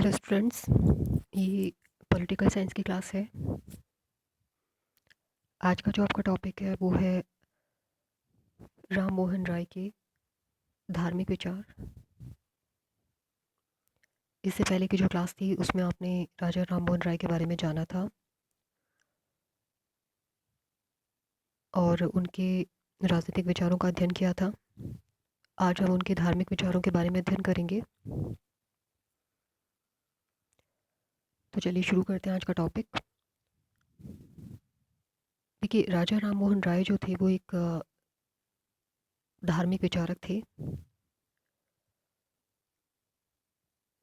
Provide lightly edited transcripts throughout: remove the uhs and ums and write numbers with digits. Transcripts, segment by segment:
Hello students, ये political science की class है। आज का जो आपका टॉपिक है वो है राम मोहन राय के धार्मिक विचार। इससे पहले की जो क्लास थी उसमें आपने राजा राम मोहन राय के बारे में जाना था और उनके राजनीतिक विचारों का अध्ययन किया था। आज हम उनके धार्मिक विचारों के बारे में अध्ययन करेंगे। तो चलिए शुरू करते हैं आज का टॉपिक। देखिए, राजा राम मोहन राय जो थे वो एक धार्मिक विचारक थे।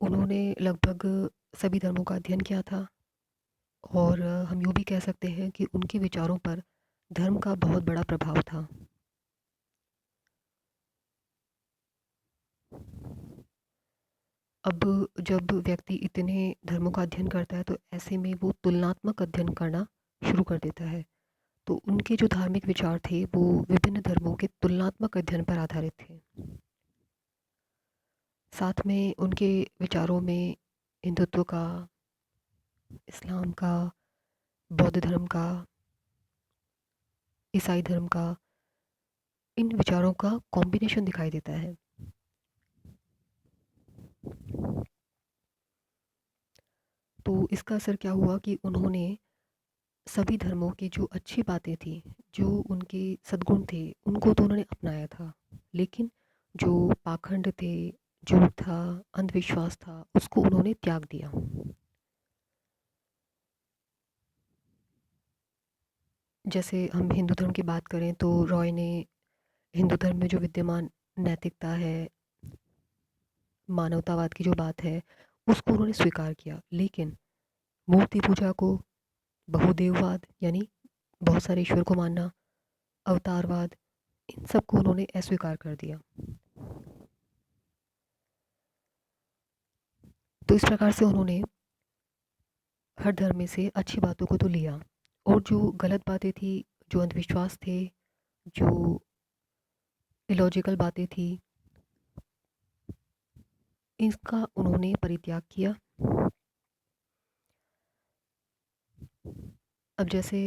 उन्होंने लगभग सभी धर्मों का अध्ययन किया था और हम यूँ भी कह सकते हैं कि उनके विचारों पर धर्म का बहुत बड़ा प्रभाव था। अब जब व्यक्ति इतने धर्मों का अध्ययन करता है तो ऐसे में वो तुलनात्मक अध्ययन करना शुरू कर देता है। तो उनके जो धार्मिक विचार थे वो विभिन्न धर्मों के तुलनात्मक अध्ययन पर आधारित थे। साथ में उनके विचारों में हिंदुत्व का, इस्लाम का, बौद्ध धर्म का, ईसाई धर्म का, इन विचारों का कॉम्बिनेशन दिखाई देता है। तो इसका असर क्या हुआ कि उन्होंने सभी धर्मों की जो अच्छी बातें थी, जो उनके सद्गुण थे, उनको तो उन्होंने अपनाया था। लेकिन जो पाखंड थे, झूठ था, अंधविश्वास था, उसको उन्होंने त्याग दिया। जैसे हम हिंदू धर्म की बात करें तो रॉय ने हिंदू धर्म में जो विद्यमान नैतिकता है, मानवतावाद की जो बात है, उसको उन्होंने स्वीकार किया। लेकिन मूर्ति पूजा को, बहुदेववाद यानी बहुत सारे ईश्वर को मानना, अवतारवाद, इन सब को उन्होंने अस्वीकार कर दिया। तो इस प्रकार से उन्होंने हर धर्म में से अच्छी बातों को तो लिया और जो गलत बातें थी, जो अंधविश्वास थे, जो इलॉजिकल बातें थी, इसका उन्होंने परित्याग किया। अब जैसे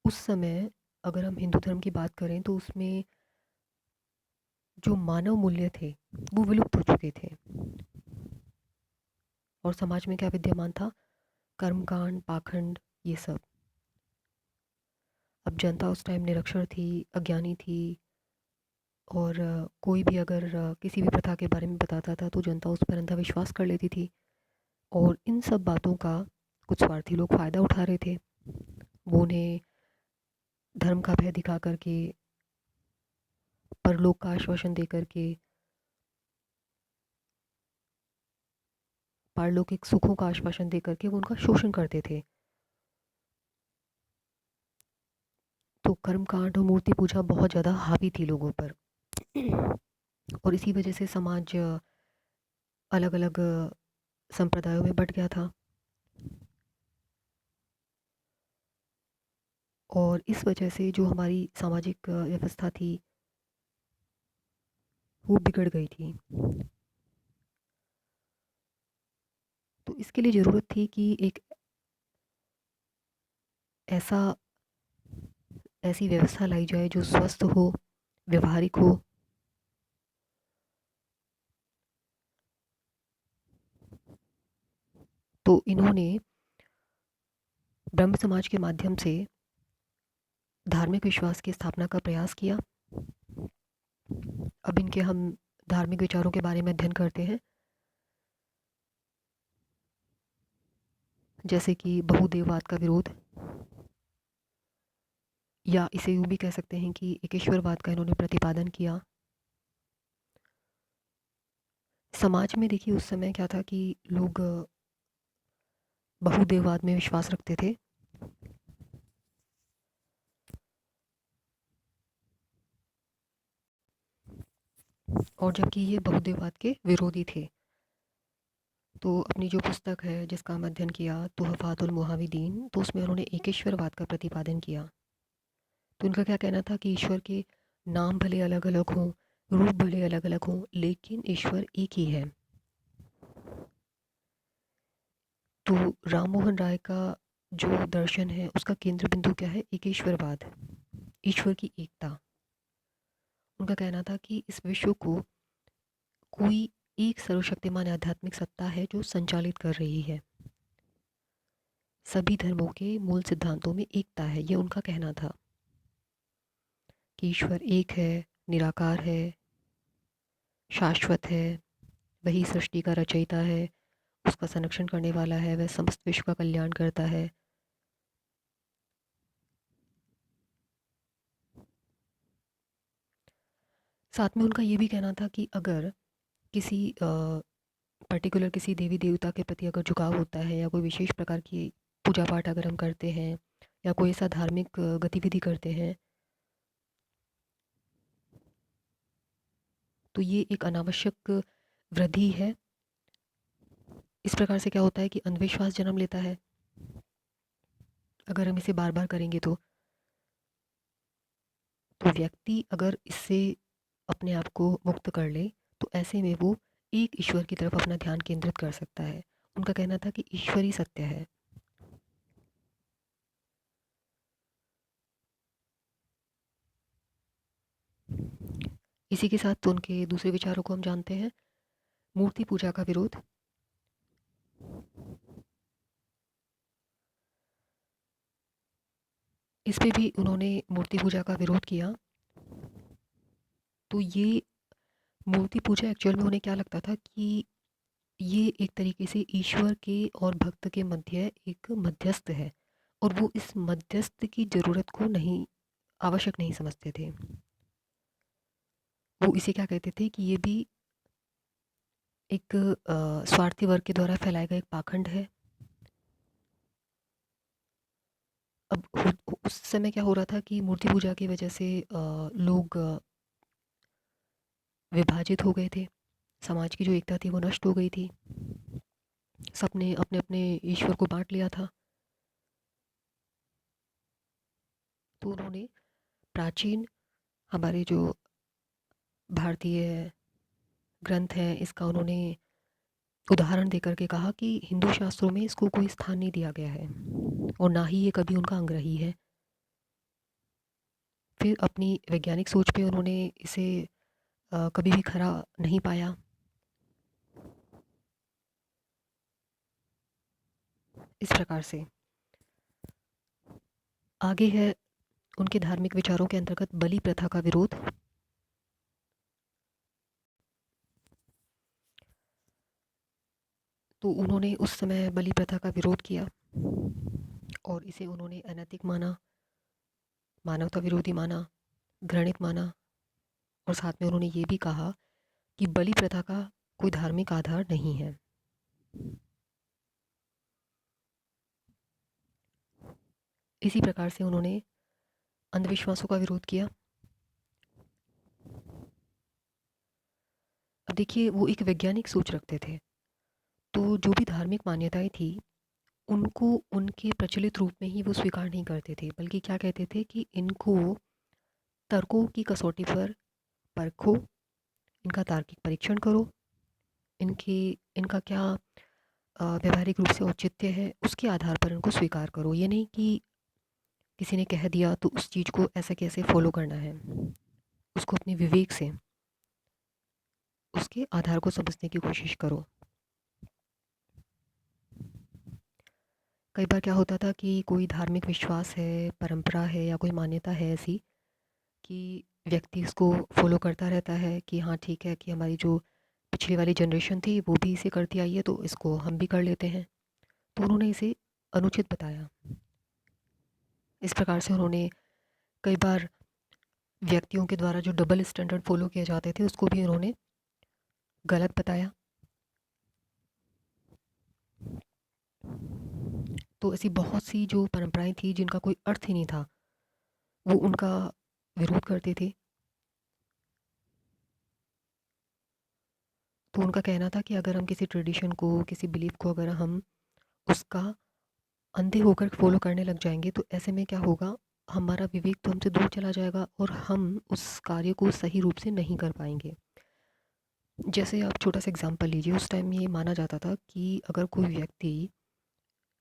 उस समय अगर हम हिंदू धर्म की बात करें तो उसमें जो मानव मूल्य थे वो विलुप्त हो चुके थे और समाज में क्या विद्यमान था? कर्मकांड, पाखंड, ये सब। अब जनता उस टाइम निरक्षर थी, अज्ञानी थी और कोई भी अगर किसी भी प्रथा के बारे में बताता था तो जनता उस पर अंधविश्वास कर लेती थी और इन सब बातों का कुछ स्वार्थी लोग फ़ायदा उठा रहे थे। वो उन्हें धर्म का भय दिखा करके, परलोक का आश्वासन दे करके, पारलौकिक सुखों का आश्वासन दे करके वो उनका शोषण करते थे। तो कर्मकांड और मूर्ति पूजा बहुत ज़्यादा हावी थी लोगों पर और इसी वजह से समाज अलग अलग संप्रदायों में बँट गया था और इस वजह से जो हमारी सामाजिक व्यवस्था थी वो बिगड़ गई थी। तो इसके लिए ज़रूरत थी कि एक ऐसा ऐसी व्यवस्था लाई जाए जो स्वस्थ हो, व्यवहारिक हो। तो इन्होंने ब्रह्म समाज के माध्यम से धार्मिक विश्वास की स्थापना का प्रयास किया। अब इनके हम धार्मिक विचारों के बारे में अध्ययन करते हैं। जैसे कि बहुदेववाद का विरोध, या इसे यूँ भी कह सकते हैं कि एकेश्वरवाद का इन्होंने प्रतिपादन किया। समाज में देखिए उस समय क्या था कि लोग बहुदेववाद में विश्वास रखते थे और जबकि ये बहुदेववाद के विरोधी थे। तो अपनी जो पुस्तक है जिसका हम अध्ययन किया, तुहफ़ातुल मुहाविदीन, तो उसमें उन्होंने एकेश्वरवाद का प्रतिपादन किया। तो उनका क्या कहना था कि ईश्वर के नाम भले अलग अलग हों, रूप भले अलग अलग हों, लेकिन ईश्वर एक ही है। तो राम मोहन राय का जो दर्शन है उसका केंद्र बिंदु क्या है? एकेश्वरवाद, ईश्वर की एकता। उनका कहना था कि इस विश्व को कोई एक सर्वशक्तिमान आध्यात्मिक सत्ता है जो संचालित कर रही है। सभी धर्मों के मूल सिद्धांतों में एकता है, ये उनका कहना था कि ईश्वर एक है, निराकार है, शाश्वत है, वही सृष्टि का रचयिता है, उसका संरक्षण करने वाला है, वह समस्त विश्व का कल्याण करता है। साथ में उनका ये भी कहना था कि अगर किसी पर्टिकुलर किसी देवी देवता के प्रति अगर झुकाव होता है या कोई विशेष प्रकार की पूजा पाठ अगर हम करते हैं या कोई ऐसा धार्मिक गतिविधि करते हैं, तो ये एक अनावश्यक वृद्धि है। इस प्रकार से क्या होता है कि अंधविश्वास जन्म लेता है। अगर हम इसे बार बार करेंगे तो व्यक्ति अगर इससे अपने आप को मुक्त कर ले तो ऐसे में वो एक ईश्वर की तरफ अपना ध्यान केंद्रित कर सकता है। उनका कहना था कि ईश्वर ही सत्य है। इसी के साथ तो उनके दूसरे विचारों को हम जानते हैं। मूर्ति पूजा का विरोध। इस पे भी उन्होंने मूर्ति पूजा का विरोध किया। तो ये मूर्ति पूजा एक्चुअल में उन्हें क्या लगता था कि ये एक तरीके से ईश्वर के और भक्त के मध्य एक मध्यस्थ है और वो इस मध्यस्थ की ज़रूरत को नहीं आवश्यक नहीं समझते थे। वो इसे क्या कहते थे कि ये भी एक स्वार्थी वर्ग के द्वारा फैलाया गया एक पाखंड है। अब उस समय क्या हो रहा था कि मूर्ति पूजा की वजह से लोग विभाजित हो गए थे। समाज की जो एकता थी वो नष्ट हो गई थी। सबने अपने अपने ईश्वर को बांट लिया था। तो उन्होंने प्राचीन हमारे जो भारतीय ग्रंथ हैं इसका उन्होंने उदाहरण देकर के कहा कि हिंदू शास्त्रों में इसको कोई स्थान नहीं दिया गया है और ना ही ये कभी उनका अंग रही है। फिर अपनी वैज्ञानिक सोच पे उन्होंने इसे कभी भी खरा नहीं पाया। इस प्रकार से आगे है उनके धार्मिक विचारों के अंतर्गत बलि प्रथा का विरोध। तो उन्होंने उस समय बलि प्रथा का विरोध किया और इसे उन्होंने अनैतिक माना, मानवता विरोधी माना, घृणित माना और साथ में उन्होंने ये भी कहा कि बलि प्रथा का कोई धार्मिक आधार नहीं है। इसी प्रकार से उन्होंने अंधविश्वासों का विरोध किया। अब देखिए वो एक वैज्ञानिक सोच रखते थे, तो जो भी धार्मिक मान्यताएं थी उनको उनके प्रचलित रूप में ही वो स्वीकार नहीं करते थे, बल्कि क्या कहते थे कि इनको तर्कों की कसौटी पर परखो, इनका तार्किक परीक्षण करो, इनकी इनका क्या व्यवहारिक रूप से औचित्य है उसके आधार पर इनको स्वीकार करो। ये नहीं कि किसी ने कह दिया तो उस चीज़ को ऐसे कैसे फॉलो करना है। उसको अपने विवेक से उसके आधार को समझने की कोशिश करो। कई बार क्या होता था कि कोई धार्मिक विश्वास है, परंपरा है या कोई मान्यता है ऐसी कि व्यक्ति इसको फॉलो करता रहता है कि हाँ ठीक है कि हमारी जो पिछली वाली जनरेशन थी वो भी इसे करती आई है तो इसको हम भी कर लेते हैं। तो उन्होंने इसे अनुचित बताया। इस प्रकार से उन्होंने कई बार व्यक्तियों के द्वारा जो डबल स्टैंडर्ड फॉलो किए जाते थे उसको भी उन्होंने गलत बताया। तो ऐसी बहुत सी जो परंपराएं थी जिनका कोई अर्थ ही नहीं था वो उनका विरोध करते थे। तो उनका कहना था कि अगर हम किसी ट्रेडिशन को, किसी बिलीफ को अगर हम उसका अंधे होकर फॉलो करने लग जाएंगे तो ऐसे में क्या होगा, हमारा विवेक तो हमसे दूर चला जाएगा और हम उस कार्य को सही रूप से नहीं कर पाएंगे। जैसे आप छोटा सा एग्जांपल लीजिए, उस टाइम ये माना जाता था कि अगर कोई व्यक्ति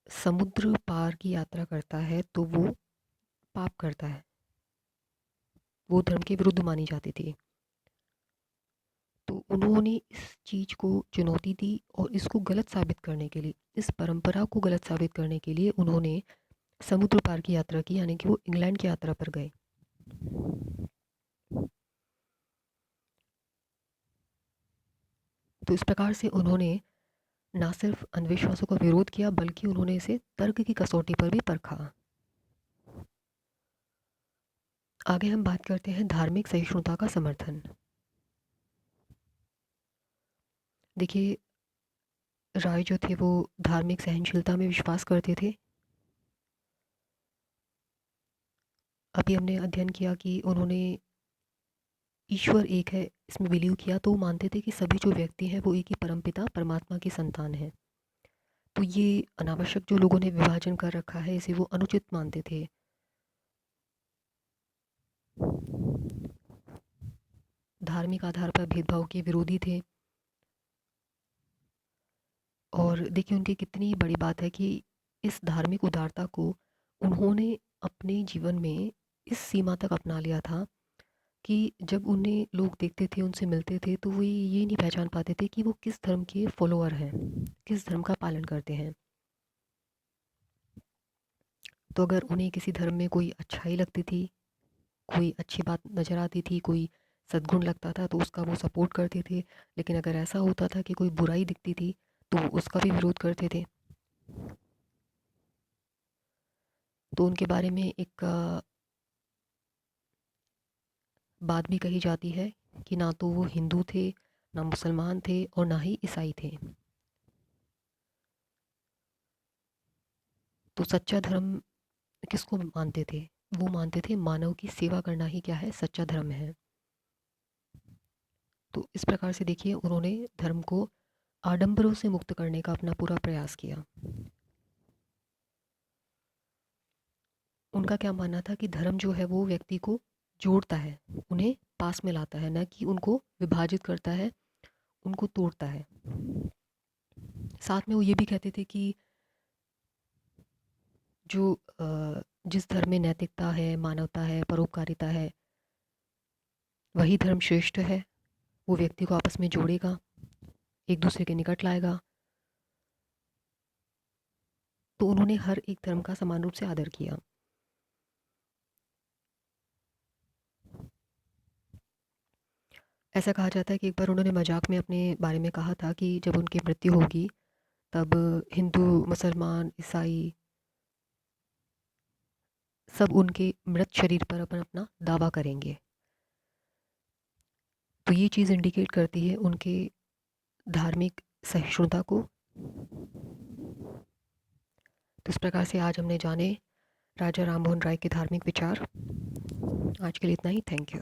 समुद्र पार की यात्रा करता है तो वो पाप करता है, वो धर्म के विरुद्ध मानी जाती थी। तो उन्होंने इस चीज़ को चुनौती दी और इसको गलत साबित करने के लिए, इस परंपरा को गलत साबित करने के लिए उन्होंने समुद्र पार की यात्रा की, यानी कि वो इंग्लैंड की यात्रा पर गए। तो इस प्रकार से उन्होंने ना सिर्फ अंधविश्वासों का विरोध किया बल्कि उन्होंने इसे तर्क की कसौटी पर भी परखा। आगे हम बात करते हैं धार्मिक सहिष्णुता का समर्थन। देखिए, राय जो थे वो धार्मिक सहनशीलता में विश्वास करते थे। अभी हमने अध्ययन किया कि उन्होंने ईश्वर एक है इसमें बिलीव किया, तो वो मानते थे कि सभी जो व्यक्ति हैं वो एक ही परमपिता परमात्मा की संतान है। तो ये अनावश्यक जो लोगों ने विभाजन कर रखा है इसे वो अनुचित मानते थे। धार्मिक आधार पर भेदभाव के विरोधी थे। और देखिए उनकी कितनी बड़ी बात है कि इस धार्मिक उदारता को उन्होंने अपने जीवन में इस सीमा तक अपना लिया था कि जब उन्हें लोग देखते थे, उनसे मिलते थे, तो वो ये नहीं पहचान पाते थे कि वो किस धर्म के फॉलोअर हैं, किस धर्म का पालन करते हैं। तो अगर उन्हें किसी धर्म में कोई अच्छाई लगती थी, कोई अच्छी बात नज़र आती थी, कोई सद्गुण लगता था तो उसका वो सपोर्ट करते थे। लेकिन अगर ऐसा होता था कि कोई बुराई दिखती थी तो वो उसका भी विरोध करते थे। तो उनके बारे में एक बात भी कही जाती है कि ना तो वो हिंदू थे, ना मुसलमान थे और ना ही ईसाई थे। तो सच्चा धर्म किसको मानते थे? वो मानते थे मानव की सेवा करना ही क्या है, सच्चा धर्म है। तो इस प्रकार से देखिए उन्होंने धर्म को आडंबरों से मुक्त करने का अपना पूरा प्रयास किया। उनका क्या मानना था कि धर्म जो है वो व्यक्ति को जोड़ता है, उन्हें पास में लाता है, न कि उनको विभाजित करता है, उनको तोड़ता है। साथ में वो ये भी कहते थे कि जो जिस धर्म में नैतिकता है, मानवता है, परोपकारिता है, वही धर्म श्रेष्ठ है। वो व्यक्ति को आपस में जोड़ेगा, एक दूसरे के निकट लाएगा। तो उन्होंने हर एक धर्म का समान रूप से आदर किया। ऐसा कहा जाता है कि एक बार उन्होंने मजाक में अपने बारे में कहा था कि जब उनकी मृत्यु होगी तब हिंदू, मुसलमान, ईसाई सब उनके मृत शरीर पर अपन अपना दावा करेंगे। तो ये चीज़ इंडिकेट करती है उनके धार्मिक सहिष्णुता को। तो इस प्रकार से आज हमने जाने राजा राम मोहन राय के धार्मिक विचार। आज के लिए इतना ही। Thank you.